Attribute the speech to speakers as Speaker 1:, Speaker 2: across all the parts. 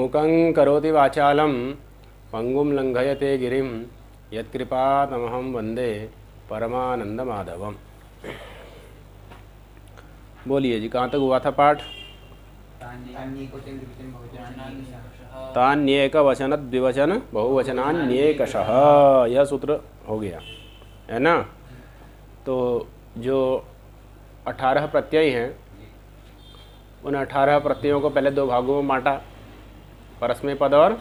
Speaker 1: मूकं करोति वाचालं पंगुं लंघयते गिरिं यत्कृपातमहं वंदे परमानंदमाधवम। बोलिए जी, कहाँ तक हुआ था पाठ? तान्येक वचन द्विवचन बहुवचनान्येकशः, यह सूत्र हो गया है ना। तो जो 18 प्रत्यय हैं उन 18 प्रत्ययों को पहले दो भागों में बांटा, परस्मै पद और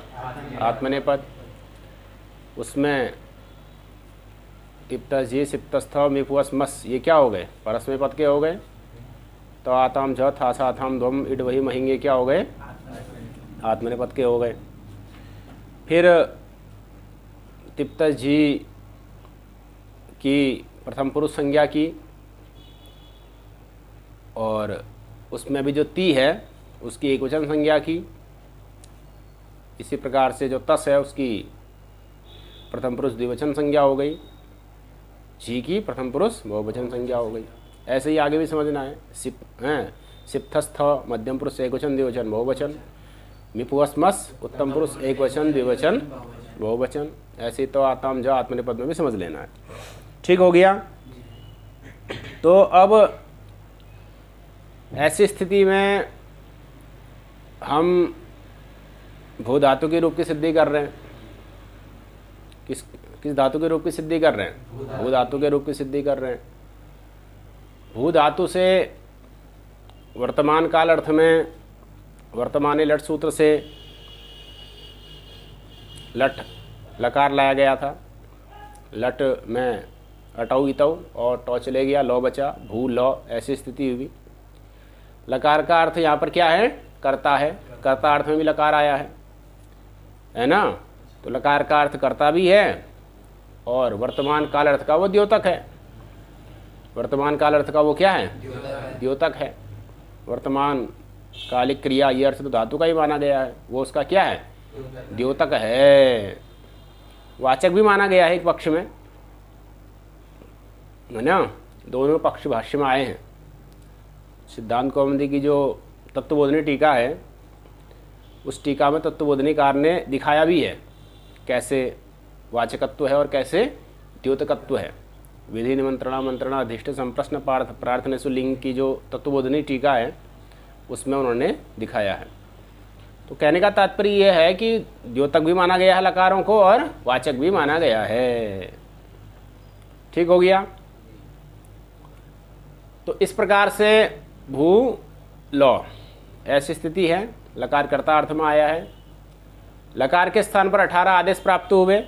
Speaker 1: आत्मनेय पद। उसमें इप्तजी सिप्तस्थ मिपुअस मस ये क्या हो गए? परस्मै पद के हो गए। तो आताम झ था सा थाम ध्वम इड वही महेंगे क्या हो गए? आत्मनेय पद के हो गए। फिर तिप्तजी की प्रथम पुरुष संज्ञा की, और उसमें भी जो ती है उसकी एकवचन संज्ञा की। इसी प्रकार से जो तस है उसकी प्रथम पुरुष द्विवचन संज्ञा हो गई, जी की प्रथम पुरुष बहुवचन संज्ञा हो गई। ऐसे ही आगे भी समझना है। सिप्थस्थ मध्यम पुरुष एकवचन द्विवचन बहुवचन, मिपुअस्मस उत्तम पुरुष एकवचन द्विवचन बहुवचन। ऐसे तो आताम जो आत्मनेय पद में भी समझ लेना है। ठीक हो गया। तो अब ऐसी स्थिति में हम भू धातु के रूप की सिद्धि कर रहे हैं। किस धातु के रूप की सिद्धि कर रहे हैं? भू धातु के रूप की सिद्धि कर रहे हैं। भू धातु से वर्तमान काल अर्थ में वर्तमानी लट सूत्र से लट लकार लाया गया था। लट में अटौ इतौ और टौ चले गया, लौ बचा, भू लौ, ऐसी स्थिति हुई। लकार का अर्थ यहाँ पर क्या है? कर्ता है। कर्ता अर्थ में भी लकार आया है ना। तो लकार का अर्थ कर्ता भी है और वर्तमान काल अर्थ का वो द्योतक है। वर्तमान काल अर्थ का वो क्या है? द्योतक है। वर्तमान कालिक क्रिया ये अर्थ तो धातु का ही माना गया है, वो उसका क्या है? द्योतक है। वाचक भी माना गया है एक पक्ष में, है ना। दोनों पक्ष भाष्य में आए हैं। सिद्धांत कौमुदी की जो तत्वबोधनी टीका है उस टीका में तत्वबोधनीकार ने दिखाया भी है कैसे वाचकत्व है और कैसे द्योतकत्व है। विधि निमंत्रणा मंत्रणा अधिष्ठ संप्रश्न पार्थ प्रार्थना सुलिंग की जो तत्वबोधनी टीका है उसमें उन्होंने दिखाया है। तो कहने का तात्पर्य यह है कि द्योतक भी माना गया है लकारों को और वाचक भी माना गया है। ठीक हो गया। तो इस प्रकार से भू लौ ऐसी स्थिति है। लकार कर्ता अर्थ में आया है। लकार के स्थान पर 18 आदेश प्राप्त हुए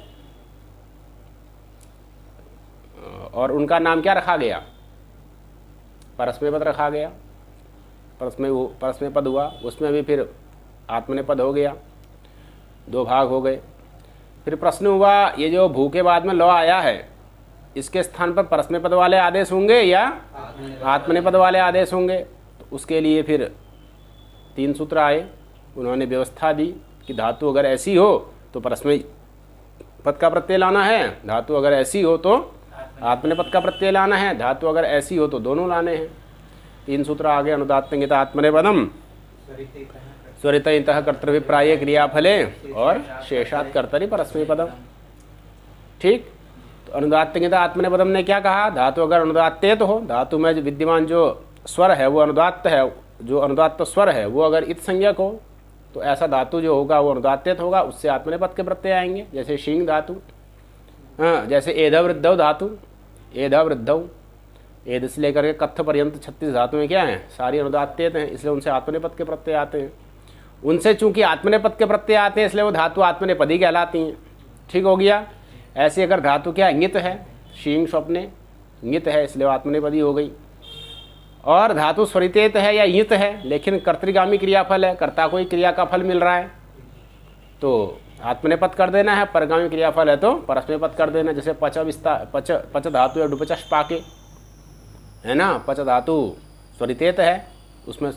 Speaker 1: और उनका नाम क्या रखा गया? परस्मै पद रखा गया। परस्मै पद हुआ, उसमें भी फिर आत्मनेय पद हो गया, दो भाग हो गए। फिर प्रश्न हुआ ये जो भू के बाद में लौ आया है इसके स्थान पर परस्मै पद वाले आदेश होंगे या आत्मनेय पद वाले आदेश होंगे? तो उसके लिए फिर 3 सूत्र आए। उन्होंने व्यवस्था दी कि धातु अगर ऐसी हो तो परस्मै पद का प्रत्यय लाना है, धातु अगर ऐसी हो तो आत्मनेय पद का प्रत्यय लाना है, धातु अगर ऐसी हो तो दोनों लाने हैं। 3 सूत्र आगे। अनुदात्तंगित आत्मनेय पदम स्वरित इंतः कर्तव्यप्राय क्रियाफले और शेषात् कर्तरि परस्मै पदम। ठीक। तो अनुदात्तंगित आत्मनेय पदम ने क्या कहा? धातु अगर अनुदात्तेत हो, धातु में विद्यमान जो स्वर है वो अनुदात्त है, जो अनुदात्त स्वर है वो अगर इत संज्ञक हो तो ऐसा धातु जो होगा वो अनुदात्तेत होगा, उससे आत्मनेय पद के प्रत्यय आएंगे। जैसे शींग धातु, हाँ, जैसे एध वृद्धौ धातु, एध वृद्धौ, एध से लेकर के कत्थ पर्यंत 36 धातुएं क्या हैं? सारी अनुदात्तेत हैं, इसलिए उनसे आत्मनेय पद के प्रत्यय आते हैं। उनसे चूंकि आत्मनेय पद के प्रत्यय आते हैं इसलिए वो धातु आत्मनेय पद ही कहलाती हैं। ठीक हो गया। ऐसे अगर धातु क्या इंगित है, शींग स्वप्ने इंगित है इसलिए आत्मनेय पद ही हो गई। और धातु स्वरितेत है या इंगित है लेकिन कर्तृगामी क्रियाफल है, कर्ता को ही क्रिया का फल मिल रहा है तो आत्मनेय पद कर देना है। परगामी क्रियाफल है तो परस्मै पद कर देना। जैसे पच धातु या डुपचश पाके है ना, पच धातु स्वरितेत है, उसमें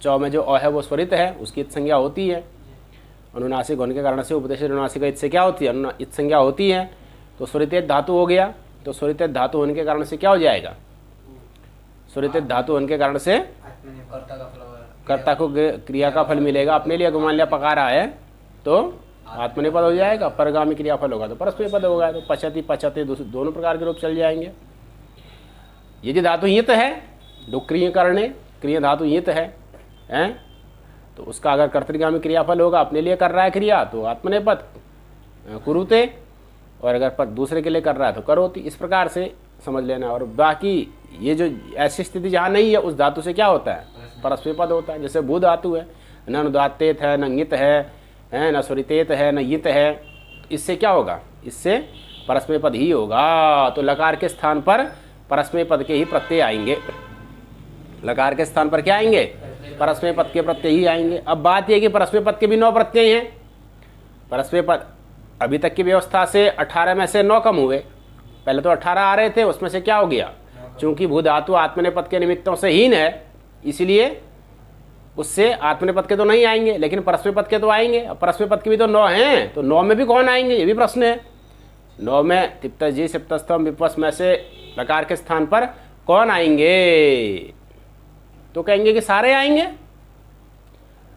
Speaker 1: चौ में जो अ है वो स्वरित है, उसकी इत संज्ञा होती है। अनुनासिक होने के कारण से उपदेश अनुनासिक इत से क्या होती है? इत संज्ञा होती है। तो स्वरितेत धातु हो गया। तो स्वरितेत धातु होने के कारण से क्या हो जाएगा? स्वरितेत धातु होने के कारण से कर्ता को क्रिया का फल मिलेगा अपने लिए। मान लिया पका रहा है तो आत्मनेपद हो जाएगा, परगामी क्रियाफल होगा तो परस्मैपद होगा। तो पचति पचते दोनों प्रकार के रूप चल जाएंगे। ये जो धातु यित है, डुक्रिय करणे क्रिय धातु यित है, तो उसका अगर कर्तृगामी क्रियाफल होगा, अपने लिए कर रहा है क्रिया तो आत्मनेपद कुरुते, और अगर पर दूसरे के लिए कर रहा है तो करोति। इस प्रकार से समझ लेना। और बाकी ये जो ऐसी स्थिति जहाँ नहीं है उस धातु से क्या होता है, परस्मैपद होता है। जैसे भू धातु है, न अनुदातेत है, न ङित है, न स्वरितेत है, न यित है, इससे क्या होगा, इससे परस्मैपद ही होगा। तो लकार के स्थान पर परस्मैपद के ही प्रत्यय आएंगे। लकार के स्थान पर क्या आएंगे, परस्मैपद के प्रत्यय ही आएंगे। अब बात यह कि परस्मैपद के भी 9 प्रत्यय हैं। परस्मैपद अभी तक की व्यवस्था से 18 में से 9 कम हुए। पहले तो 18 आ रहे थे, उसमें से क्या हो गया, चूंकि भू धातु आत्मनेपद के निमित्तों से हीन है, इसलिए उससे आत्मनेपद के तो नहीं आएंगे, लेकिन परस्मैपद के तो आएंगे। अब परस्मैपद के भी तो 9 हैं, तो 9 में भी कौन आएंगे, ये भी प्रश्न है। 9 में तिप्तजी सिप्तस्थम विपस में से लकार के स्थान पर कौन आएंगे, तो कहेंगे कि सारे आएंगे,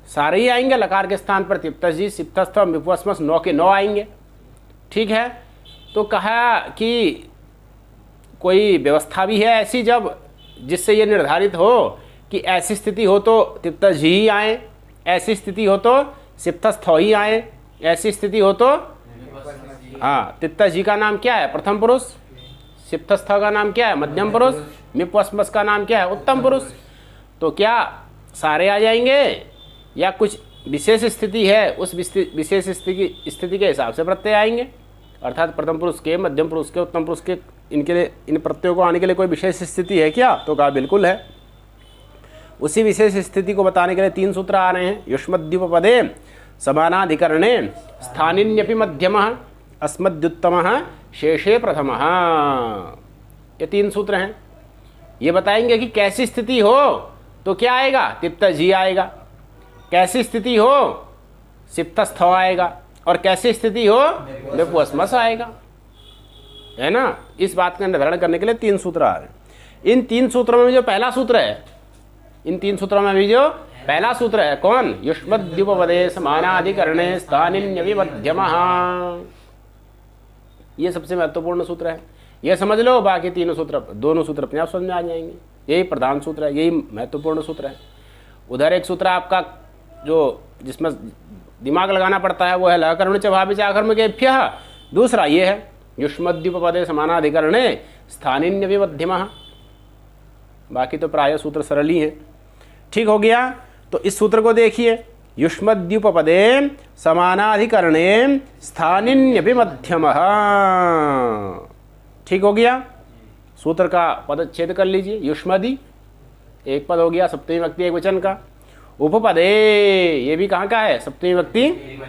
Speaker 1: सारे ही आएंगे। लकार के स्थान पर तिप्तजी सिप्तस्थम विपस्मस 9 के 9 आएंगे। ठीक है, तो कहा कि कोई व्यवस्था भी है ऐसी जब जिससे ये निर्धारित हो कि ऐसी स्थिति हो तो तिप्तजी ही आए, ऐसी स्थिति हो तो सिप्तस्थ ही आए, ऐसी स्थिति हो तो हाँ तिप्तजी का नाम क्या है, प्रथम पुरुष, सिप्तस्थ का नाम क्या है, मध्यम पुरुष, मिपस्मस का नाम क्या है, उत्तम पुरुष। तो क्या सारे आ जाएंगे या कुछ विशेष स्थिति है, उस विशेष स्थिति के हिसाब से प्रत्यय आएंगे। अर्थात प्रथम पुरुष के, मध्यम पुरुष के, उत्तम पुरुष के, इनके लिए इन प्रत्ययों को आने के लिए कोई विशेष स्थिति है क्या, तो कहा बिल्कुल है। उसी विशेष स्थिति को बताने के लिए 3 सूत्र आ रहे हैं। युष्मद्युपपदे समानाधिकरणे स्थानिन्यपि मध्यमः अस्मद्युत्तमः शेषे प्रथमः। ये 3 सूत्र हैं। ये बताएंगे कि कैसी स्थिति हो तो क्या आएगा, तिप्तजी आएगा, कैसी स्थिति हो सिप्तस्थ आएगा, और कैसी स्थिति हो विपस्मस आएगा, है ना। इस बात का निर्धारण करने के लिए 3 सूत्र आ रहे हैं। इन 3 सूत्रों में जो पहला सूत्र है, इन 3 सूत्रों में भी जो पहला सूत्र है कौन, युष्मद्युपपदे समानाधिकरणे स्थानिन्यपि मध्यमः, ये सबसे महत्वपूर्ण सूत्र है। ये समझ लो, बाकी दोनों सूत्र अपने आप समझ में आ जाएंगे। यही प्रधान सूत्र है, यही महत्वपूर्ण सूत्र है। उधर एक सूत्र आपका जो जिसमें दिमाग लगाना पड़ता है वो है लकर्ण च भावी च आकर्मकेभ्यः। दूसरा ये है युष्मद्युपपदे समानाधिकरणे स्थानिन्यपि मध्यमः। बाकी तो प्राय सूत्र सरल ही हैं। ठीक हो गया। तो इस सूत्र को देखिए, युष्मद्युपपदे समानाधिकरणे स्थानिन्यपि मध्यमः। ठीक हो गया। सूत्र का पदच्छेद कर लीजिए। युष्मदि एक पद हो गया, सप्तमी विभक्ति एक वचन का। उपपदे ये भी कहाँ का है, सप्तमी विभक्ति।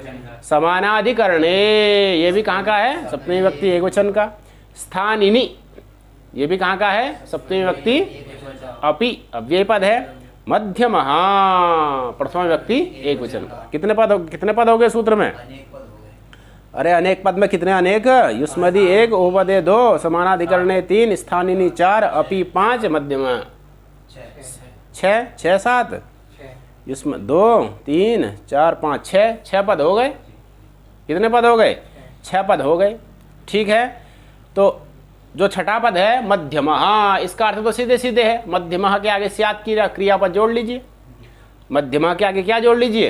Speaker 1: समानाधिकरणे ये भी कहाँ का है, सप्तमी विभक्ति एक वचन का। स्थानिनि ये भी कहाँ का है, सप्तमी विभक्ति। अपि अव्यय पद है। मध्यमः प्रथम विभक्ति एक वचन का। कितने पद हो गए सूत्र में, अरे अनेक पद में कितने अनेक, युष्मदि 1, उपपदे 2, समानाधिकरणे 3, स्थानिनि 4, अपि 5, मध्यम 6 7, युष्म 2 3 4 5 6 पद हो गए। कितने पद हो गए, 6 पद हो गए। ठीक है। तो जो छठा पद है मध्यमः, इसका अर्थ तो सीधे सीधे है। मध्यमः के आगे स्यात् की क्रियापद जोड़ लीजिए। मध्यमः के आगे क्या जोड़ लीजिए,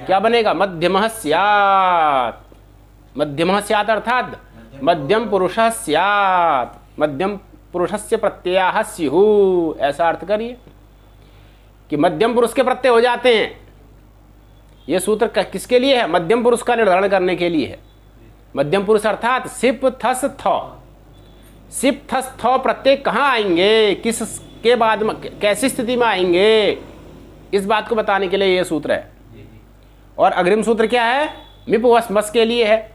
Speaker 1: क्या बनेगा, मध्यमः स्यात्। मध्यमः स्यात् अर्थात मध्यम पुरुषः स्यात्, मध्यम पुरुषस्य प्रत्ययाः स्युः, ऐसा अर्थ करिए कि मध्यम पुरुष के प्रत्यय हो जाते हैं। यह सूत्र किसके लिए है, मध्यम पुरुष का निर्धारण करने के लिए है। मध्यम पुरुष अर्थात सिप थस थ। सिप थस थ प्रत्यय कहाँ आएंगे, किस के बाद में, कैसी स्थिति में आएंगे, इस बात को बताने के लिए यह सूत्र है। और अग्रिम सूत्र क्या है, मिपवस्मस के लिए है।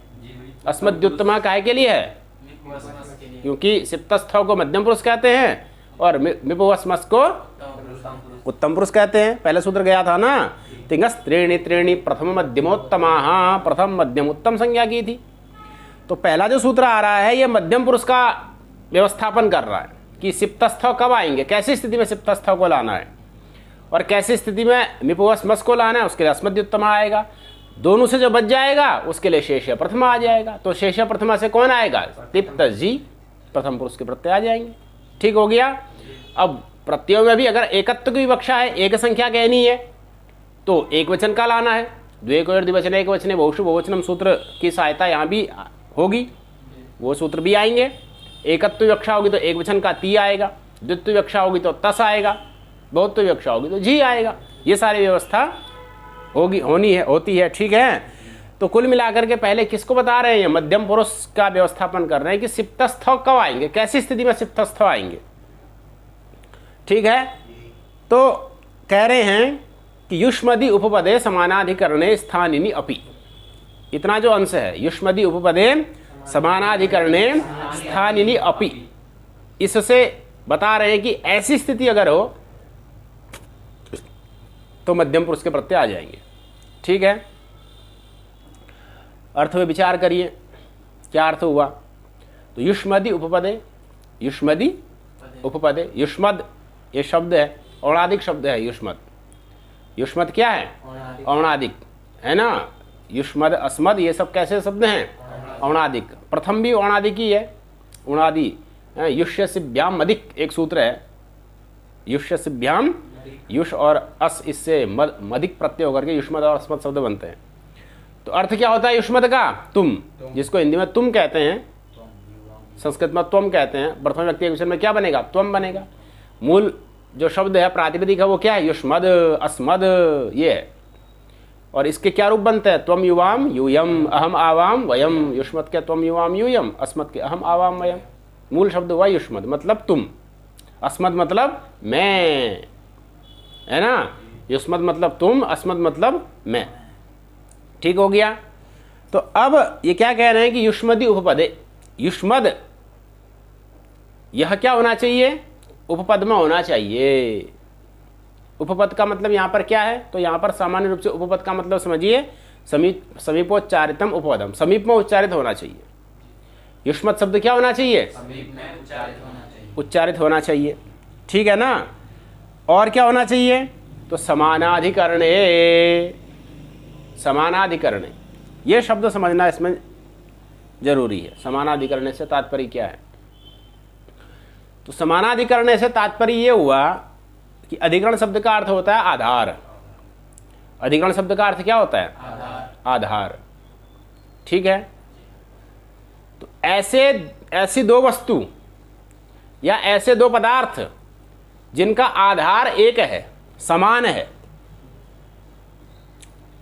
Speaker 1: अस्मद्युत्तमा काहे के लिए है, क्योंकि सिप्तस्थ को मध्यम पुरुष कहते हैं और मिपवस्मस को उत्तम पुरुष कहते हैं। पहले सूत्र गया था ना, तिंगस त्रीणि त्रीणि प्रथम मध्यमोत्तमा, प्रथम मध्यम उत्तम संज्ञा की थी। तो पहला जो सूत्र आ रहा है ये मध्यम पुरुष का व्यवस्थापन कर रहा है कि सिप्तस्थ कब आएंगे, कैसी स्थिति में सिप्तस्थ को लाना है। और कैसी स्थिति में मिपवस मस को लाना है, उसके लिए अस्मद्युत्तमा आएगा। दोनों से जो बच जाएगा उसके लिए शेष प्रथमा आ जाएगा। तो शेष प्रथमा से कौन आएगा? तिप्त जी, प्रथम पुरुष के प्रत्यय आ जाएंगे। ठीक हो गया। अब प्रत्ययों में भी अगर एकत्व की विवक्षा है, एक संख्या कहनी है, तो एक वचन का लाना है। द्वेको द्विवचन एक वचने बहुषु बहुवचनम सूत्र की सहायता यहाँ भी होगी, वो सूत्र भी आएंगे। एकत्व विवक्षा होगी तो एक वचन का ती आएगा, द्वित्व विवक्षा होगी तो तस आएगा, बहुत्व विवक्षा होगी तो जी आएगा। ये सारी व्यवस्था होती है। ठीक है। तो कुल मिलाकर के पहले किसको बता रहे हैं? मध्यम पुरुष का व्यवस्थापन कर रहे हैं कि सिप्तस्थ कब आएंगे, कैसी स्थिति में सिप्तस्थ आएंगे। ठीक है। तो कह रहे हैं कि युष्मदि उपपदे समानाधिकरणे स्थानिनि अपि, इतना जो अंश है, युष्मदि उपपदे समानाधिकरणे स्थानिनि अपि, इससे बता रहे हैं कि ऐसी स्थिति अगर हो तो मध्यम पुरुष के प्रत्यय आ जाएंगे। ठीक है। अर्थ में विचार करिए, क्या अर्थ हुआ? तो युष्मदि उपपदे, युष्मदि उपपदे, युष्मद ये शब्द है, औणादिक शब्द है युष्मद। युष्मद क्या है? औणादिक है ना। युष्मद अस्मद ये सब कैसे शब्द हैं? औणादिक। प्रथम भी औणादिक ही है, उणादि। युष्यसिभ्याम मदिक एक सूत्र है, युष्यसिभ्याम, युष और अस, इससे मदिक प्रत्यय होकर के युष्मद और अस्मद शब्द बनते हैं। तो अर्थ क्या होता है युष्मद का? तुम, जिसको हिंदी में तुम कहते हैं, संस्कृत में त्वम कहते हैं। प्रथम व्यक्ति विषय में क्या बनेगा? त्वम बनेगा। मूल जो शब्द है प्रातिपदिक है वो क्या है? युष्मद अस्मद ये है। और इसके क्या रूप बनते हैं? त्वम युवाम यूयम, अहम आवाम वयम। युष्मद के त्वम युवाम यूयम, अस्मद के अहम आवाम वयम। मूल शब्द हुआ युष्मद, मतलब तुम। अस्मद मतलब मैं, है ना। युष्मद मतलब तुम, अस्मद मतलब मैं। ठीक हो गया। तो अब ये क्या कह रहे हैं कि युष्मदि उपपदे, युष्मद यह क्या होना चाहिए? उपपद में होना चाहिए। उपपद का मतलब यहाँ पर क्या है? तो यहाँ पर सामान्य रूप से उपपद का मतलब समझिए समीपोच्चारितम उपपदम, समीप में उच्चारित होना चाहिए। युष्मद शब्द क्या होना चाहिए? समीप में उच्चारित होना चाहिए। ठीक है ना। और क्या होना चाहिए? तो समानाधिकरणे, समानाधिकरणे ये शब्द समझना इसमें जरूरी है। समानाधिकरणे से तात्पर्य क्या है? तो समानाधिकरणे से तात्पर्य ये हुआ कि अधिकरण शब्द का अर्थ होता है आधार। अधिकरण शब्द का अर्थ क्या होता है? आधार। ठीक है। तो ऐसी दो वस्तु या ऐसे दो पदार्थ जिनका आधार एक है, समान है,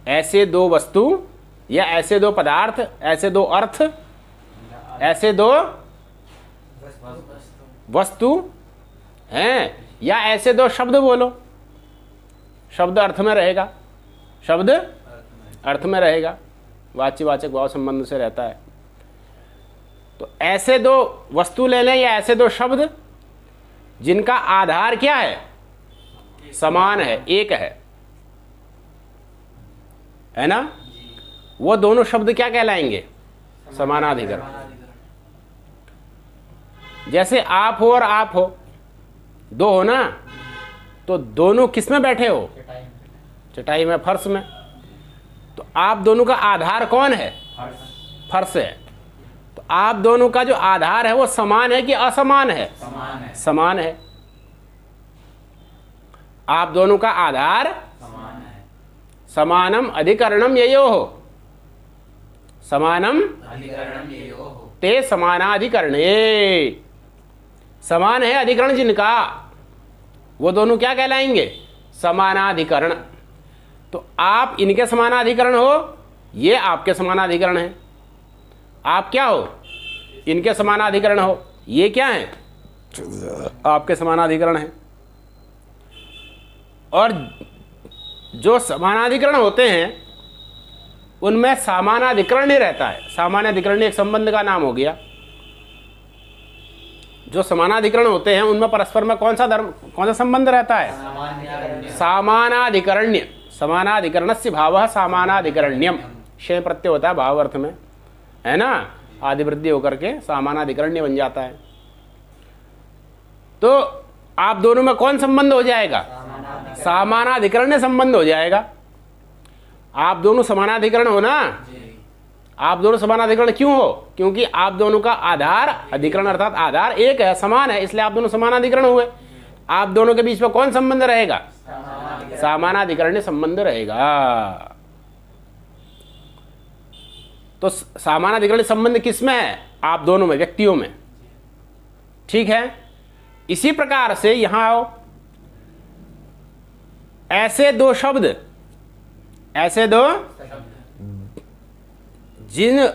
Speaker 1: ऐसे दो वस्तु या ऐसे दो पदार्थ, ऐसे दो अर्थ, ऐसे दो वस्तु हैं, या ऐसे दो शब्द बोलो, शब्द अर्थ में रहेगा, शब्द अर्थ में रहेगा, वाच्यवाचक भाव संबंध से रहता है। तो ऐसे दो वस्तु ले लें या ऐसे दो शब्द जिनका आधार क्या है? समान है, एक है ना। वो दोनों शब्द क्या कहलाएंगे? समानाधिकरण। जैसे आप हो और आप हो, दो हो ना, तो दोनों किस में बैठे हो? चटाई में, फर्श में। तो आप दोनों का आधार कौन है? फर्श है। तो आप दोनों का जो आधार है वो समान है कि असमान है? समान है। आप दोनों का आधार समान है। समानम अधिकरणम ययोः, समानम अधिकरणम ययोः ते समानाधिकरणे। समान है अधिकरण जिनका, वो दोनों क्या कहलाएंगे? समानाधिकरण। तो आप इनके समानाधिकरण हो, ये आपके समानाधिकरण है। आप क्या हो? इनके समानाधिकरण हो। ये क्या है? आपके समानाधिकरण है। और जो समानाधिकरण होते हैं उनमें समानाधिकरण ही रहता है। सामान्याधिकरण एक संबंध का नाम हो गया। जो समानाधिकरण होते हैं उनमें परस्पर में कौन सा संबंध रहता है? समानाधिकरण्य। समानाधिकरणस्य भावः समानाधिकरण्यम। क्षय प्रत्यय होता है भाव अर्थ में, है ना। आदिवृद्धि होकर के समानाधिकरण्य बन जाता है। तो आप दोनों में कौन संबंध हो जाएगा? समानाधिकरण संबंध हो जाएगा। आप दोनों समानाधिकरण हो ना, आप दोनों समानाधिकरण क्यों हो? क्योंकि आप दोनों का आधार अधिकरण अर्थात आधार एक है, समान है, इसलिए आप दोनों समानाधिकरण हुए। आप दोनों के बीच में कौन संबंध रहेगा? समानाधिकरण संबंध रहेगा। तो समानाधिकरण संबंध किसमें है? आप दोनों में, व्यक्तियों में। ठीक है, इसी प्रकार से यहां आओ, ऐसे दो शब्द, ऐसे दो जिन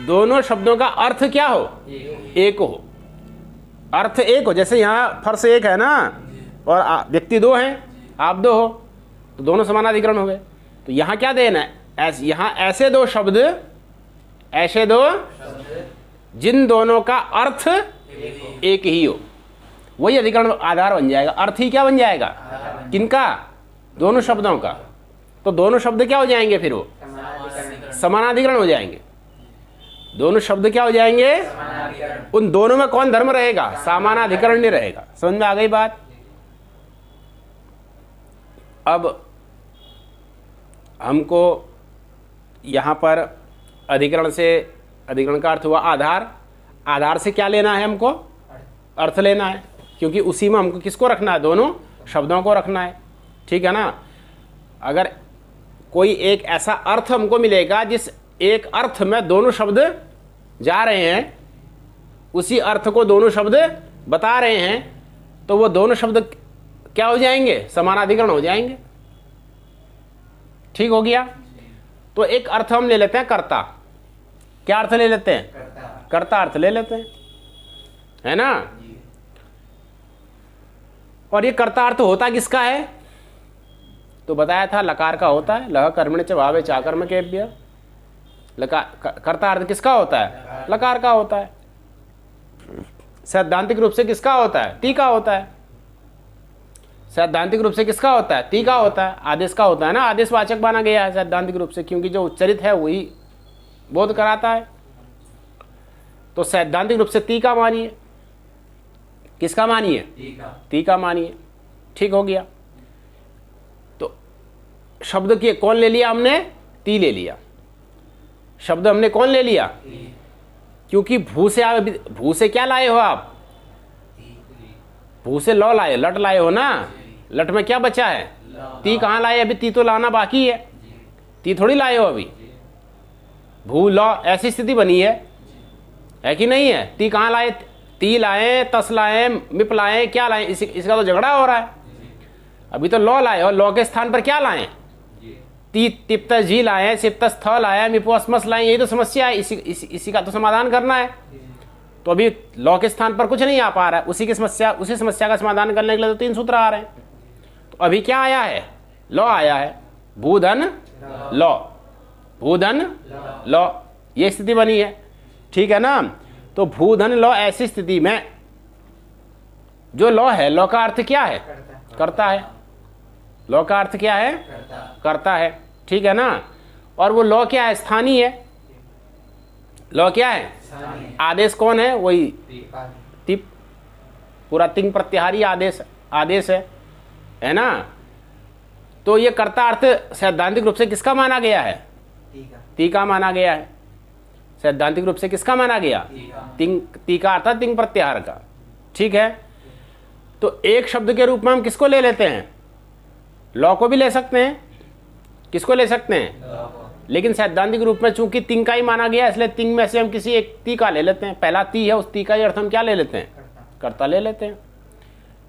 Speaker 1: दोनों शब्दों का अर्थ क्या हो? एक हो, अर्थ एक हो। जैसे यहां फर्श एक है ना, और व्यक्ति दो हैं, आप दो हो, तो दोनों समानाधिकरण हो गए। तो यहां क्या देना है? यहां ऐसे दो शब्द, ऐसे दो जिन दोनों का अर्थ एक ही हो, वही अधिकरण आधार बन जाएगा। अर्थ ही क्या बन जाएगा? किनका? दोनों शब्दों का। तो दोनों शब्द क्या हो जाएंगे? फिर वो समानाधिकरण हो जाएंगे। दोनों शब्द क्या हो जाएंगे? उन दोनों में कौन धर्म रहेगा? समानाधिकरण नहीं रहेगा। समझ में आ गई बात? अब हमको यहां पर अधिकरण से, अधिकरण का अर्थ हुआ आधार, आधार से क्या लेना है? हमको अर्थ लेना है, क्योंकि उसी में हमको किसको रखना है? दोनों शब्दों को रखना है। ठीक है ना? अगर कोई एक ऐसा अर्थ हमको मिलेगा जिस एक अर्थ में दोनों शब्द जा रहे हैं, उसी अर्थ को दोनों शब्द बता रहे हैं, तो वो दोनों शब्द क्या हो जाएंगे? समानाधिकरण हो जाएंगे। ठीक हो गया? तो एक अर्थ हम ले लेते हैं कर्ता। क्या अर्थ ले लेते हैं? कर्ता अर्थ ले लेते हैं, है ना? और ये कर्ता अर्थ होता किसका है? तो बताया था लकार का होता है। लह कर्मणि च भावे चाकर्मकेभ्यः। कर्ता अर्थ किसका होता है? लकार का होता है। सैद्धांतिक रूप से किसका होता है? ती का होता है। सैद्धांतिक रूप से किसका होता है? ती का होता है। आदेश का होता है ना, आदेशवाचक माना गया है सैद्धांतिक रूप से, क्योंकि जो उच्चरित है वही बोध कराता है। तो सैद्धांतिक रूप से ती का मानिए। किसका मानिए? ती का मानिए। ठीक हो गया? तो शब्द के कौन ले लिया हमने? ती ले लिया। शब्द हमने कौन ले लिया? क्योंकि भू से आप, भू से क्या लाए हो आप? भू से लौ लाए, लट लाए हो ना। लट में क्या बचा है? ती कहाँ लाए? अभी ती तो लाना बाकी है, ती थोड़ी लाए हो अभी। भू लौ ऐसी स्थिति बनी है कि नहीं है? ती कहाँ लाए? ती लाए, तस लाए, मिप लाए, क्या लाए? इसका तो झगड़ा हो रहा है। अभी तो लौ लाए, और लौ के स्थान पर क्या लाए? ती तिप्त जी लाए, सिप्तस थ लाए, मिपोस्मस लाए। यही तो समस्या है। इसी का तो समाधान करना है। तो अभी लौ के स्थान पर कुछ नहीं आ पा रहा है। उसी समस्या का समाधान करने के लिए तो 3 सूत्र आ रहे हैं। तो अभी क्या आया है? लौ आया है। भूधन लौ, भूधन लौ, ये स्थिति बनी है। ठीक है ना? तो भूधन लौ ऐसी स्थिति में जो लौ है, लौ का अर्थ क्या है? करता है। लौ का अर्थ क्या है? करता है। ठीक है ना? और वो लौ क्या है? स्थानीय है। लौ क्या है? आदेश कौन है? वही तिप, पूरा तिंग प्रत्याहारी आदेश है ना? तो ये कर्ता अर्थ सैद्धांतिक रूप से किसका माना गया है? ती का माना गया है। सैद्धांतिक रूप से किसका माना गया? ती का अर्थात तिंग प्रत्याहार का। ठीक है? तो एक शब्द के रूप में हम किसको ले लेते हैं? लौ को भी ले सकते हैं। किसको ले सकते हैं? लेकिन सैद्धांतिक रूप में चूंकि तिंग का ही माना गया, इसलिए तिंग में से हम किसी एक ती का ले लेते हैं। पहला ती है, उस ती का अर्थ हम क्या ले लेते हैं? कर्ता ले लेते हैं।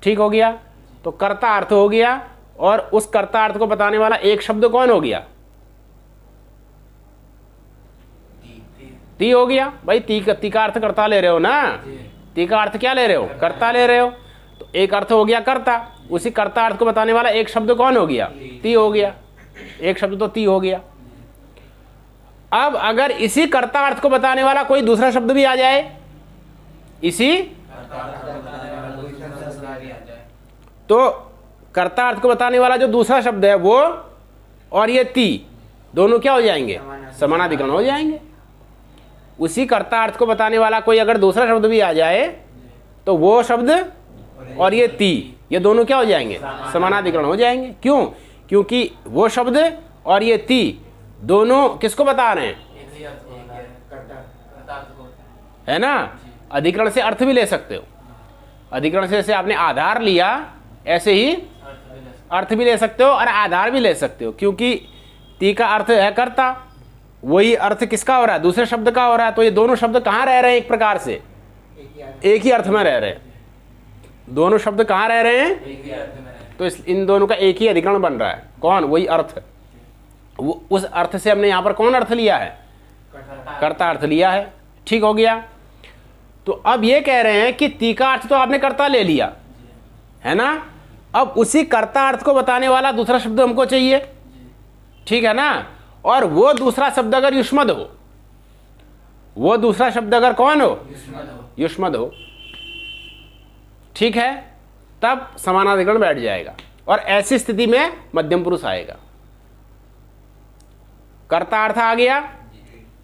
Speaker 1: ठीक हो गया? तो कर्ता अर्थ हो गया, और उस कर्ता अर्थ को बताने वाला एक शब्द कौन हो गया? ती हो गया। भाई ती का अर्थ कर्ता ले रहे हो ना? ती का अर्थ क्या ले रहे हो? कर्ता ले रहे हो। तो एक अर्थ हो गया कर्ता, उसी कर्ता अर्थ को बताने वाला एक शब्द कौन हो गया? ती हो गया। एक शब्द तो ती हो गया। अब अगर इसी कर्ता अर्थ को बताने वाला कोई दूसरा शब्द भी आ जाए, इसी तो कर्ता अर्थ को बताने वाला जो दूसरा शब्द है वो और ये ती दोनों क्या हो जाएंगे? समानाधिकरण हो जाएंगे। उसी कर्ता अर्थ को बताने वाला कोई अगर दूसरा शब्द भी आ जाए तो वो शब्द और ये ती, ये दोनों क्या हो जाएंगे? समानाधिकरण हो जाएंगे। क्यों? क्योंकि वो शब्द और ये ती दोनों किसको बता रहे हैं? है ना? अधिकरण से अर्थ भी ले सकते हो। अधिकरण से जैसे आपने आधार लिया, ऐसे ही अर्थ भी ले सकते हो और आधार भी ले सकते हो, क्योंकि ती का अर्थ है कर्ता, वही अर्थ किसका हो रहा है? दूसरे शब्द का हो रहा है। तो ये दोनों शब्द कहाँ रह रहे हैं? एक प्रकार से एक ही अर्थ में रह रहे हैं। दोनों शब्द कहाँ रह रहे हैं? तो इन दोनों का एक ही अधिकरण बन रहा है। कौन? वही अर्थ। वो उस अर्थ से हमने यहाँ पर कौन अर्थ लिया है? कर्ता अर्थ लिया है। ठीक हो गया। तो अब ये कह रहे हैं कि ती का अर्थ तो आपने कर्ता ले लिया है ना, अब उसी कर्ता अर्थ को बताने वाला दूसरा शब्द हमको चाहिए। ठीक है ना? और वो दूसरा शब्द अगर युष्मद हो, वो दूसरा शब्द अगर कौन हो? युष्मद हो। ठीक है, तब समानाधिकरण बैठ जाएगा और ऐसी स्थिति में मध्यम पुरुष आएगा। कर्ता अर्थ आ गया,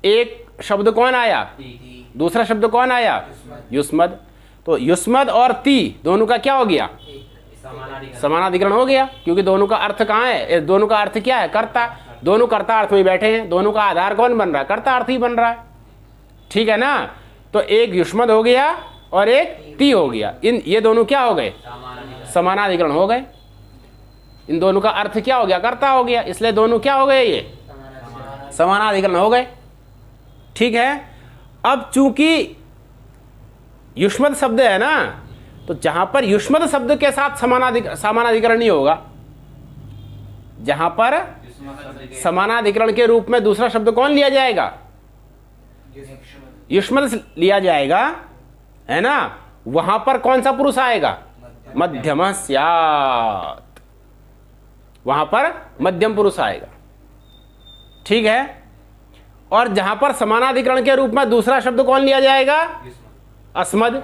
Speaker 1: एक शब्द कौन आया? दूसरा शब्द कौन आया? युष्मद। तो युष्मद और ती दोनों का क्या हो गया? समानाधिकरण हो गया, क्योंकि दोनों का अर्थ कहाँ है? दोनों का अर्थ क्या है? कर्ता। दोनों कर्ता अर्थ में बैठे हैं, दोनों का आधार कौन बन रहा है? कर्ता अर्थ ही बन रहा है। ठीक है ना? तो एक युष्मद हो गया और एक ती हो गया। ये दोनों क्या हो गए? समानाधिकरण हो गए। इन दोनों का अर्थ क्या हो गया? कर्ता हो गया, इसलिए दोनों क्या हो गए? ये समानाधिकरण हो गए। ठीक है। अब चूंकि युष्मद शब्द है ना, तो जहां पर युष्मद शब्द के साथ समानाधिकरण नहीं होगा, जहां पर समानाधिकरण के रूप में दूसरा शब्द कौन लिया जाएगा? युष्मद लिया जाएगा, है ना? वहां पर कौन सा पुरुष आएगा? मध्यम स्यात्। वहां पर मध्यम पुरुष आएगा। ठीक है। और जहां पर समानाधिकरण के रूप में दूसरा शब्द कौन लिया जाएगा? अस्मद।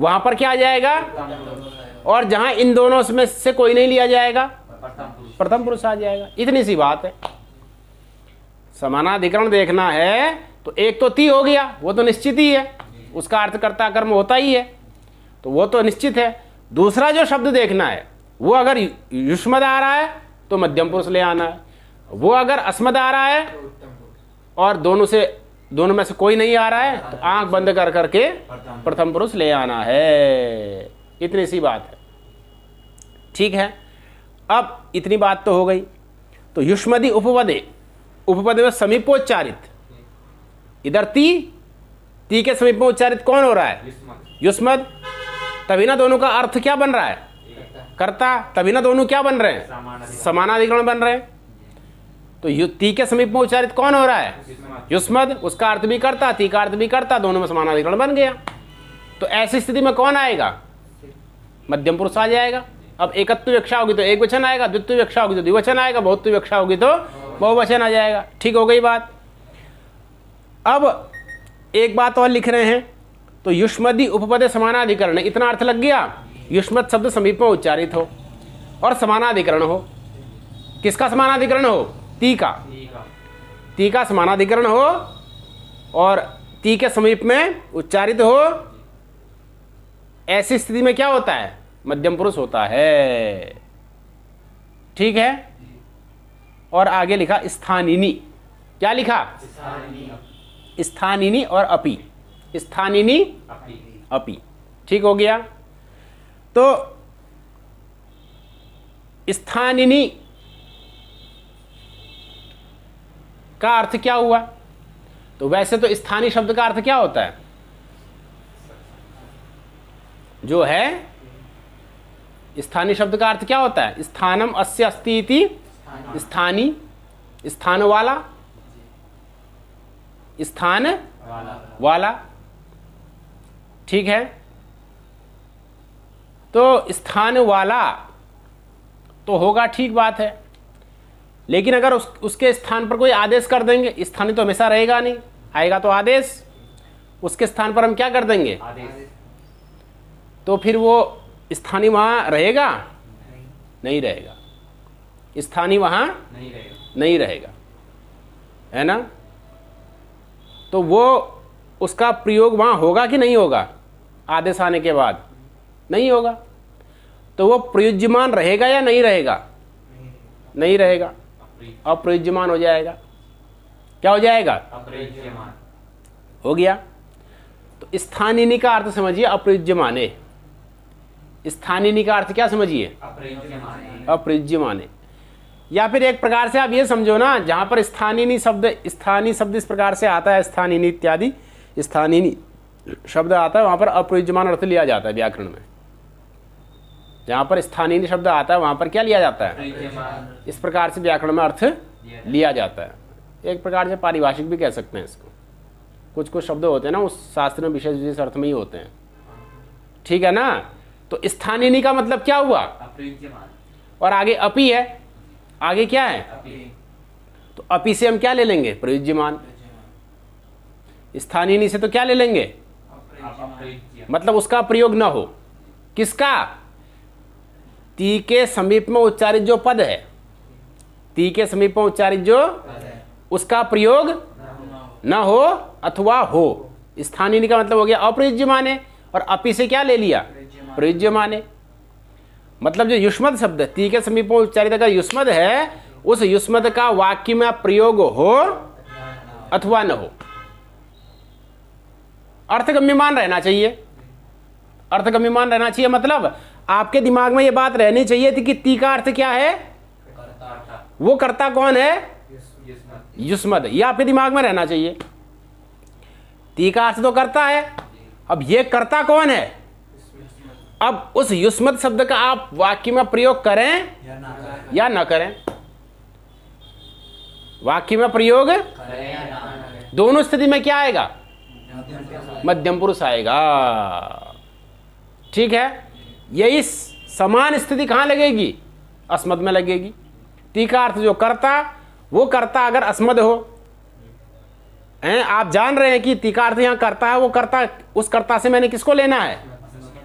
Speaker 1: वहां पर क्या आ जाएगा? और जहां इन दोनों में से कोई नहीं लिया जाएगा, प्रथम पुरुष आ जाएगा। इतनी सी बात है। समानाधिकरण देखना है तो एक तो ती हो गया, वो तो निश्चित ही है, उसका अर्थ कर्ता कर्म होता ही है, तो वो तो निश्चित है। दूसरा जो शब्द देखना है, वो अगर युष्मद आ रहा है तो मध्यम पुरुष ले आना है, वो अगर अस्मद आ रहा है और दोनों में से कोई नहीं आ रहा है तो आंख बंद कर करके प्रथम पुरुष ले आना है। इतनी सी बात है। ठीक है। अब इतनी बात तो हो गई। तो युष्मदी उपपदे, उपपदे में समीपोच्चारित, इधर ती के समीप में उच्चारित कौन हो रहा है? युष्मद। तभी ना दोनों का अर्थ क्या बन रहा है? कर्ता। तभी ना दोनों क्या बन रहे हैं? समानाधिकरण बन रहे हैं। तो ती के समीप में उच्चारित कौन हो रहा है? युष्मद। उसका अर्थ भी करता, ती का अर्थ भी करता, दोनों में समानाधिकरण बन गया। तो ऐसी स्थिति में कौन आएगा? मध्यम पुरुष आ जाएगा। अब एकत्व विवक्षा होगी तो एक वचन आएगा, द्वित्व विवक्षा होगी तो द्विवचन आएगा, बहुत्व विवक्षा होगी तो बहुवचन आ जाएगा। ठीक हो गई बात। अब एक बात और लिख रहे हैं, तो युष्मदी उपपदे समानाधिकरण, इतना अर्थ लग गया। युष्मद शब्द समीप में उच्चारित हो और समानाधिकरण हो। किसका समानाधिकरण हो? ती का। ती का समानाधिकरण हो और ती के समीप में उच्चारित हो। ऐसी स्थिति में क्या होता है? मध्यम पुरुष होता है। ठीक है। और आगे लिखा स्थानिनी। क्या लिखा? स्थानिनी और अपि। स्थानिनी अपि। ठीक हो गया। तो स्थानिनी का अर्थ क्या हुआ? तो वैसे तो स्थानीय शब्द का अर्थ क्या होता है? जो है स्थानीय शब्द का अर्थ क्या होता है? स्थानम अस्य अस्ति इति स्थानी, स्थान वाला, स्थान वाला। ठीक है। तो स्थान वाला तो होगा, ठीक बात है। लेकिन अगर उसके स्थान पर कोई आदेश कर देंगे, स्थानीय तो हमेशा रहेगा नहीं, आएगा तो आदेश, उसके स्थान पर हम क्या कर देंगे? आदेश। तो फिर वो स्थानीय वहां रहेगा? नहीं रहेगा। स्थानीय वहां नहीं रहेगा, है ना? तो वो उसका प्रयोग वहां होगा कि नहीं होगा? आदेश आने के बाद नहीं होगा। तो वो प्रयुज्यमान रहेगा या नहीं रहेगा? नहीं रहेगा, अप्रयुज्यमान हो जाएगा। क्या हो जाएगा?
Speaker 2: अप्रयुज्यमान
Speaker 1: हो गया। तो स्थानीनि का अर्थ समझिए अप्रयुज्यमाने। स्थानीनि का अर्थ क्या समझिए?
Speaker 2: अप्रयुज्यमान
Speaker 1: अप्रयुज्यमाने। या फिर एक प्रकार से आप ये समझो ना, जहां पर स्थानीनि शब्द इस प्रकार से आता है, स्थानीनि इत्यादि स्थानीनि शब्द आता है, वहां पर अप्रयुज्यमान अर्थ लिया जाता है व्याकरण में। जहां पर स्थानीनि शब्द आता है वहां पर क्या लिया जाता है? इस प्रकार से व्याकरण में अर्थ लिया जाता है। एक प्रकार से पारिभाषिक भी कह सकते हैं इसको। कुछ कुछ शब्द होते हैं ना उस शास्त्र में विशेष विशेष अर्थ में ही होते हैं, ठीक है ना। तो स्थानीनि का मतलब क्या हुआ?
Speaker 2: अप्रयुज्यमान।
Speaker 1: और आगे अपि है, आगे क्या है? तो अपि से हम क्या ले लेंगे? प्रयुज्यमान। स्थानीनि से तो क्या ले लेंगे? मतलब उसका प्रयोग न हो। किसका? ती के समीप में उच्चारित जो पद है, ती के समीप में उच्चारित जो, उसका प्रयोग न हो अथवा हो। स्थानीनि का मतलब हो गया अप्रयुज्यमाने, और अपि से क्या ले लिया? प्रयुज्यमाने। मतलब जो युष्मद शब्द है, ती के समीप में उच्चारित अगर युष्मद है, उस युष्मद का वाक्य में प्रयोग हो अथवा न हो। अर्थगम्यमान रहना चाहिए, अर्थगम्यमान रहना चाहिए। मतलब आपके दिमाग में ये बात रहनी चाहिए थी कि ती का अर्थ क्या है? वो कर्ता कौन है? युष्मद। ये आपके दिमाग में रहना चाहिए। ती का अर्थ तो कर्ता है, अब ये कर्ता कौन है? अब उस युष्मद शब्द का आप वाक्य में प्रयोग करें या ना करें। वाक्य में प्रयोग दोनों स्थिति में क्या आएगा? मध्यम पुरुष आएगा, ठीक है। यही समान स्थिति कहां लगेगी? अस्मद में लगेगी। ती का अर्थ जो कर्ता, वो कर्ता अगर अस्मद हो, हैं, आप जान रहे हैं कि ती का अर्थ यहां कर्ता है, वो कर्ता, उस कर्ता से मैंने किसको लेना है?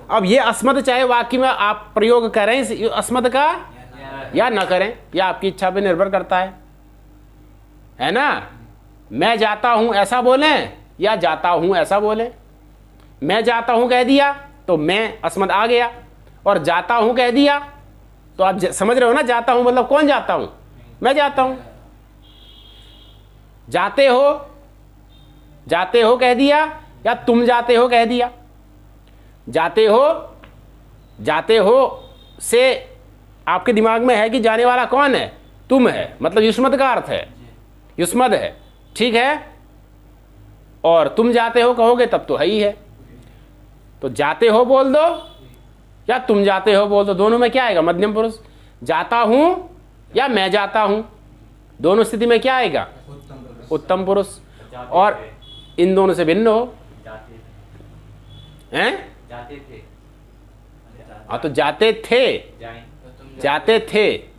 Speaker 1: अब ये अस्मद चाहे वाक्य में आप प्रयोग करें अस्मद का या ना करें, यह आपकी इच्छा पे निर्भर करता है ना। मैं जाता हूं ऐसा बोलें या जाता हूं ऐसा बोलें। मैं जाता हूं कह दिया तो मैं अस्मद आ गया, और जाता हूं कह दिया तो आप समझ रहे हो ना, जाता हूं मतलब कौन जाता हूं? मैं जाता हूं। जाते हो कह दिया या तुम जाते हो कह दिया। जाते हो से आपके दिमाग में है कि जाने वाला कौन है? तुम है, मतलब युष्मद का अर्थ है, युष्मद है, ठीक है। और तुम जाते हो कहोगे तब तो है ही है। तो जाते हो बोल दो या तुम जाते हो बोल दो, दोनों में क्या आएगा? मध्यम पुरुष। जाता हूं या मैं जाता हूं, दोनों स्थिति में क्या आएगा? उत्तम पुरुष। और इन दोनों से भिन्न हो, हैं? हाँ, तो जाते थे,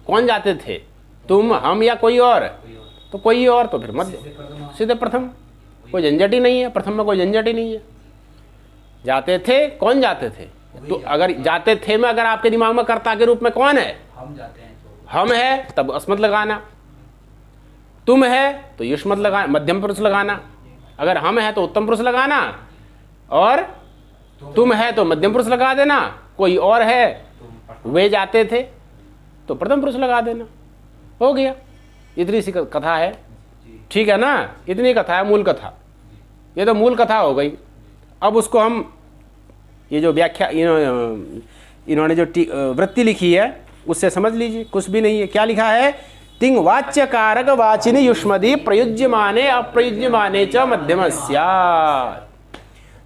Speaker 1: कौन जाते थे? तुम, हम या कोई और? तो कोई और, तो फिर मध्य सीधे प्रथम, कोई झंझट ही नहीं है, प्रथम में कोई झंझट ही नहीं है। जाते थे, कौन जाते थे? तो अगर जाते थे में अगर आपके दिमाग में कर्ता के रूप में कौन है?
Speaker 2: हम जाते हैं,
Speaker 1: हम है, तब अस्मद लगाना। तुम है तो युष्मद लगाना, मध्यम पुरुष लगाना। अगर हम है तो उत्तम पुरुष लगाना, और तुम है तो मध्यम पुरुष लगा देना। कोई और है, वे जाते थे, तो प्रथम पुरुष लगा देना। हो गया, इतनी सी कथा है, ठीक है ना। इतनी कथा है, मूल कथा। ये तो मूल कथा हो गई। अब उसको हम, ये जो व्याख्या इन्होंने जो वृत्ति लिखी है उससे समझ लीजिए। कुछ भी नहीं है। क्या लिखा है? तिंग वाच्य कारक वाचिनी युष्मदी प्रयुज्यमाने अप्रयुज्यमाने च मध्यमस्यात्।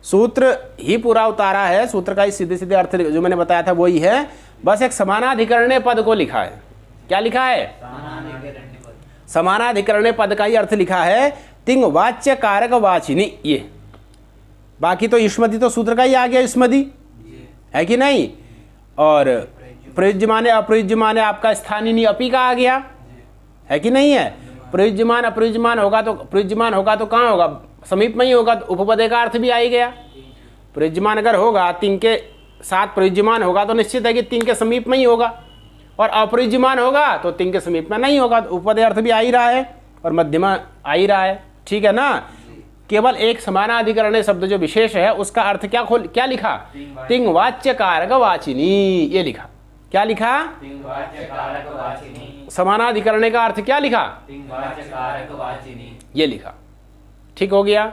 Speaker 1: सूत्र ही पूरा उतारा है। सूत्र का ही सीधे सीधे अर्थ जो मैंने बताया था वही है, बस एक समानाधिकरण्य पद को लिखा है। क्या लिखा है? समानाधिकरण्य पद का ही अर्थ लिखा है, तिंग वाच्य कारक वाचिनी। ये बाकी तो युष्मदी तो सूत्र का ही आ गया, युष्मदी है कि नहीं। और प्रयुज्यमाने अप्रयुज्यमाने आपका स्थानीय अपि का आ गया, है कि नहीं है। प्रयुज्यमान अप्रयुज्यमान होगा तो, प्रयुज्यमान होगा तो कहाँ होगा? समीप में ही होगा, तो उपपदे का अर्थ भी आ ही गया। प्रयुज्यमान अगर होगा, तिंग के साथ प्रयुज्यमान होगा तो निश्चित है कि तिंग के समीप में ही होगा, और अप्रयुज्यमान होगा तो तिंग के समीप में नहीं होगा, तो उपपदे अर्थ भी आ ही रहा है और मध्यमा आ ही रहा है, ठीक है ना। केवल एक समानाधिकरण शब्द जो विशेष है उसका अर्थ क्या लिखा? तिंग वाच्य कारक वाचिनी, ये लिखा। क्या लिखा?
Speaker 2: तिंग वाच्य कारक वाचिनी।
Speaker 1: समानाधिकरण का अर्थ क्या लिखा?
Speaker 2: तिंग वाच्य कारक वाचिनी,
Speaker 1: ये लिखा। ठीक हो गया?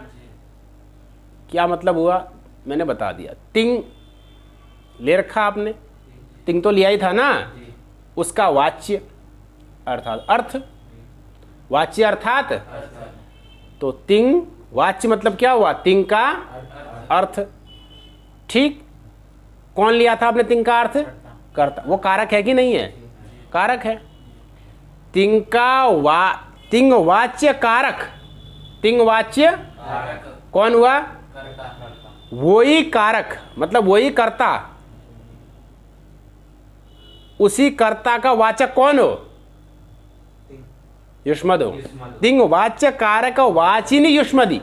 Speaker 1: क्या मतलब हुआ मैंने बता दिया। तिंग ले रखा आपने, तिंग तो लिया ही था ना, उसका वाच्य अर्थात अर्थ, वाच्य अर्थात तो तिंग वाच्य मतलब क्या हुआ? तिंग का अर्थ। ठीक, कौन लिया था आपने तिंग का अर्थ? कर्ता। वो कारक है कि नहीं है? कारक है। तिंग वाच्य कारक, तिंग वाच्य कौन हुआ? वही कारक मतलब वही कर्ता, उसी कर्ता का वाचक कौन हो? युष्मद हो। तिंग वाच्य कारक वाचिनी युष्मदी।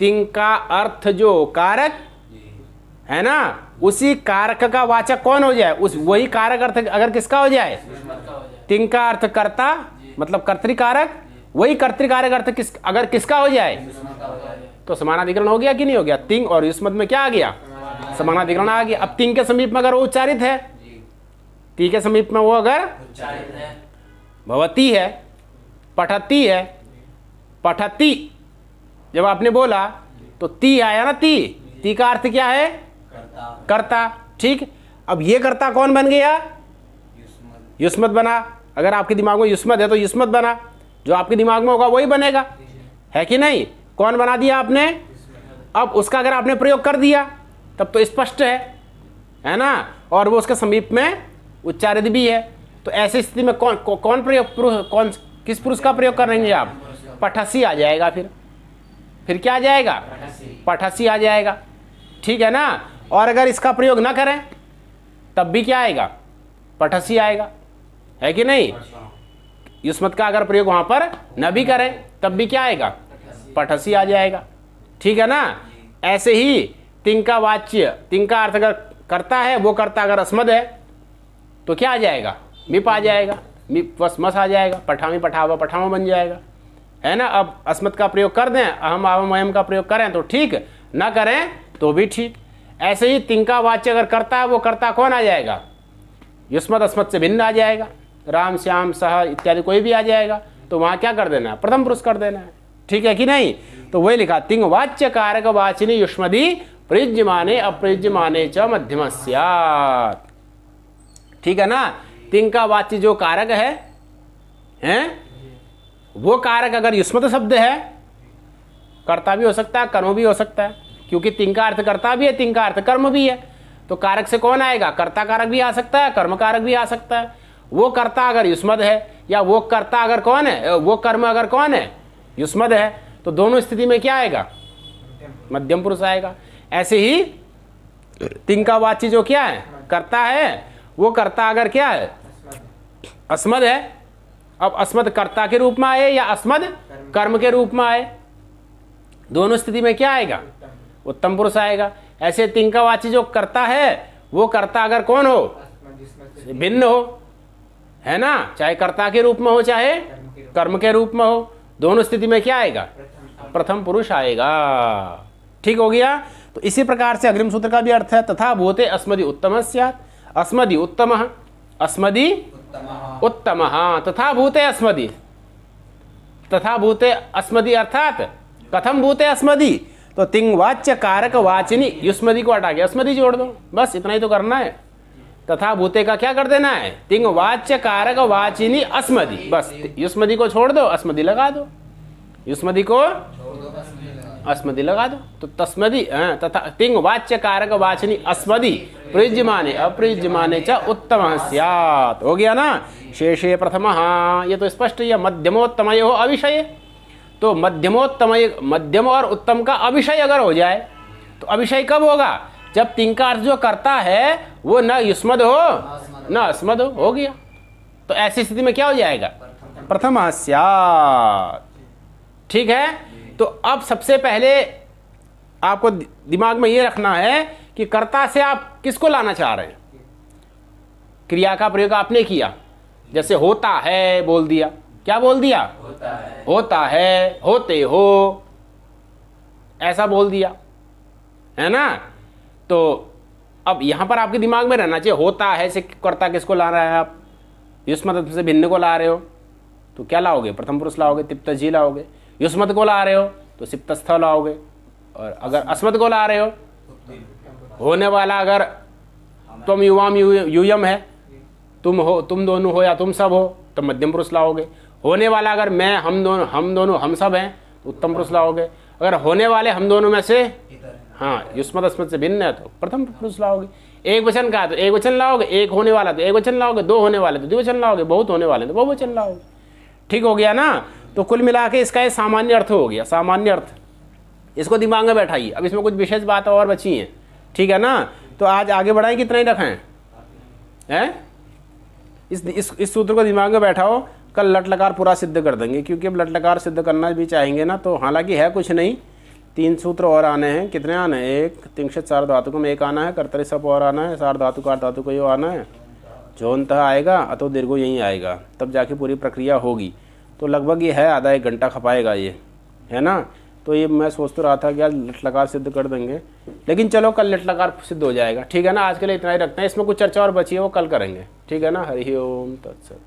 Speaker 1: तिंग का अर्थ जो कारक है ना, उसी कारक का वाचक कौन हो जाए? उस वही कारक अर्थ अगर किसका हो जाए? तिंग का अर्थ कर्ता मतलब कर्तृकारक, वही कर्तृकारक अर्थ अगर किसका हो जाए तो समानाधिकरण हो गया कि नहीं हो गया? तिंग और युष्मद में क्या आ गया? समानाधिकरण आ गया। अब तिंग के समीप में अगर वो उच्चारित है, ती के समीप में वो अगर भवती है, पठती है, पठती जब आपने बोला तो ती आया ना, ती का अर्थ क्या है? कर्ता। ठीक, अब ये कर्ता कौन बन गया? युष्मद बना। अगर आपके दिमाग में युष्मद है तो युष्मद बना, जो आपके दिमाग में होगा वही बनेगा, है कि नहीं? कौन बना दिया आपने? अब उसका अगर आपने प्रयोग कर दिया तब तो स्पष्ट है ना, और वो उसके समीप में उच्चारित भी है। तो ऐसी स्थिति में कौन प्रयोग किस पुरुष का प्रयोग करेंगे आप? पठसी आ जाएगा। फिर क्या आ जाएगा? पठसी आ जाएगा। ठीक है ना। और अगर इसका प्रयोग ना करें तब भी क्या आएगा? पठसी आएगा, है कि नहीं? युष्मत का अगर प्रयोग वहां पर न भी करें तब भी क्या आएगा? पठसी आ जाएगा। ठीक है ना। ऐसे ही तिंग का वाच्य, तिंग का अर्थ अगर करता है, वो करता अगर अस्मद है तो क्या आ जाएगा? मिप आ जाएगा, मिप बस मस आ जाएगा, पठामी पठावा पठावा बन जाएगा, है ना। अब अस्मद का प्रयोग कर दें, अहम आवम अयम का प्रयोग करें तो ठीक, ना करें तो भी ठीक। ऐसे ही तिंग का वाच्य अगर करता है, वो करता कौन आ जाएगा? युष्मद अस्मद से भिन्न आ जाएगा, राम श्याम सह इत्यादि कोई भी आ जाएगा। तो वहां क्या कर देना है? प्रथम पुरुष कर देना है। ठीक है कि नहीं? तो वही लिखा, तिंग वाच्य कारक वाचिनी युष्मदी प्रयुज्यमाने अप्रयुज्यमाने च मध्यमस्यात्। ठीक है ना। तिंग का वाच्य जो कारक है वो कारक अगर युष्मत शब्द है, कर्ता भी हो सकता है, कर्म भी हो सकता है, क्योंकि तिंग का अर्थ कर्ता भी है, तिंग का अर्थ कर्म भी है। तो कारक से कौन आएगा? कर्ता कारक भी आ सकता है, कर्म कारक भी आ सकता है। वो कर्ता अगर युष्मद है, या वो कर्ता अगर कौन है, वो कर्म अगर कौन है? युष्मद है। तो दोनों स्थिति में क्या आएगा? मध्यम पुरुष आएगा। ऐसे ही तिंग का वाच्य जो क्या है? कर्ता है, वो कर्ता अगर क्या है? अस्मद है। अब अस्मद कर्ता के रूप में आए या अस्मद कर्म के रूप में आए, दोनों स्थिति में क्या आएगा? उत्तम पुरुष आएगा। ऐसे तिंग का वाच्य जो कर्ता है, वो कर्ता अगर कौन हो? भिन्न हो, है ना, चाहे कर्ता के रूप में हो चाहे कर्म के रूप में हो, दोनों स्थिति में क्या आएगा? प्रथम पुरुष आएगा। ठीक हो गया। तो इसी प्रकार से अग्रिम सूत्र का भी अर्थ है, तथा भूते अस्मदि उत्तम स्यात्। अस्मदि उत्तम, अस्मदि उत्तम, तथा भूते अस्मदि, तथा भूते अस्मदि अर्थात कथम भूते अस्मदि, तो तिंग वाच्य कारक वाचिनी युष्मदी को हटा के अस्मदि जोड़ दो, बस इतना ही तो करना है। तथा भूते का क्या कर देना है? तिंग वाच्य कारक वाचिनी अस्मदि, बस युष्मदी को छोड़ दो, अस्मदि लगा दो, युष्मदी को अस्मदि लगा दो। तो तस्मदि तथा तिंग वाच्य कारक वाचिनी अस्मदि प्रयुज्यमाने अप्रयुज्यमाने च उत्तम स्यात्। हो गया ना। शेषे प्रथमः, ये तो स्पष्ट है। मध्यमोत्तमयो अविषय, तो मध्यम और उत्तम का अविषय अगर हो जाए तो अविषय कब होगा? जब तिंग का अर्थ जो करता है वो न युष्मद हो न अस्मद हो गया। तो ऐसी स्थिति में क्या हो जाएगा? प्रथमः स्यात्। ठीक है। तो अब सबसे पहले आपको दिमाग में ये रखना है कि कर्ता से आप किसको लाना चाह रहे हैं। क्रिया का प्रयोग आपने किया, जैसे होता है बोल दिया, क्या बोल दिया? होता है, होते हो, ऐसा बोल दिया, है ना। तो अब यहाँ पर आपके दिमाग में रहना चाहिए होता है से कर्ता किसको ला रहा है आप, युष्मत से भिन्न को ला रहे हो तो क्या लाओगे, प्रथम पुरुष लाओगे, तिप्त जी लाओगे। युष्मत को ला रहे हो तो सिप्तस्थ लाओगे। और अगर अस्मत को ला रहे हो, होने वाला अगर तुम युवाम यूयम है, तुम हो, तुम दोनों हो या तुम सब हो, तो मध्यम पुरुष लाओगे। होने वाला अगर मैं, हम दोनों हम सब हैं तो उत्तम पुरुष लाओगे। अगर होने वाले हम दोनों में से हाँ युष्मत अस्मत से भिन्न है तो प्रथम पुरुष लाओगे। एक वचन का तो एक वचन लाओगे, एक होने वाला तो एक वचन लाओगे, दो होने वाले तो द्विवचन लाओगे, बहुत होने वाले तो बहुवचन लाओगे। ठीक हो गया ना। तो कुल मिला के इसका ये सामान्य अर्थ हो गया, सामान्य अर्थ। इसको दिमाग में बैठाइए। अब इसमें कुछ विशेष बातें और बची हैं, ठीक है ना। तो आज आगे बढ़ाएं, कितना ही रखें हैं। इस सूत्र को दिमाग में बैठाओ, कल लट लकार पूरा सिद्ध कर देंगे, क्योंकि अब लट लकार सिद्ध करना भी चाहेंगे ना। तो हालांकि है कुछ नहीं, 3 सूत्र और आने हैं। कितने आने हैं, एक तिंक्षित सार धातु में एक आना है, कर्तरी सप और आना है, सार धातु कार धातु को यो आना है, जो अंतः आएगा अतो दीर्घो यही आएगा, तब जाके पूरी प्रक्रिया होगी। तो लगभग ये है आधा 1 घंटा खपाएगा ये, है ना। तो ये मैं सोच तो रहा था कि आज लट लकार सिद्ध कर देंगे, लेकिन चलो कल लट लकार सिद्ध हो जाएगा, ठीक है ना। आज के लिए इतना ही रखते हैं, इसमें कुछ चर्चा और बची है वो कल करेंगे, ठीक है ना। हरि ओम तत्सत।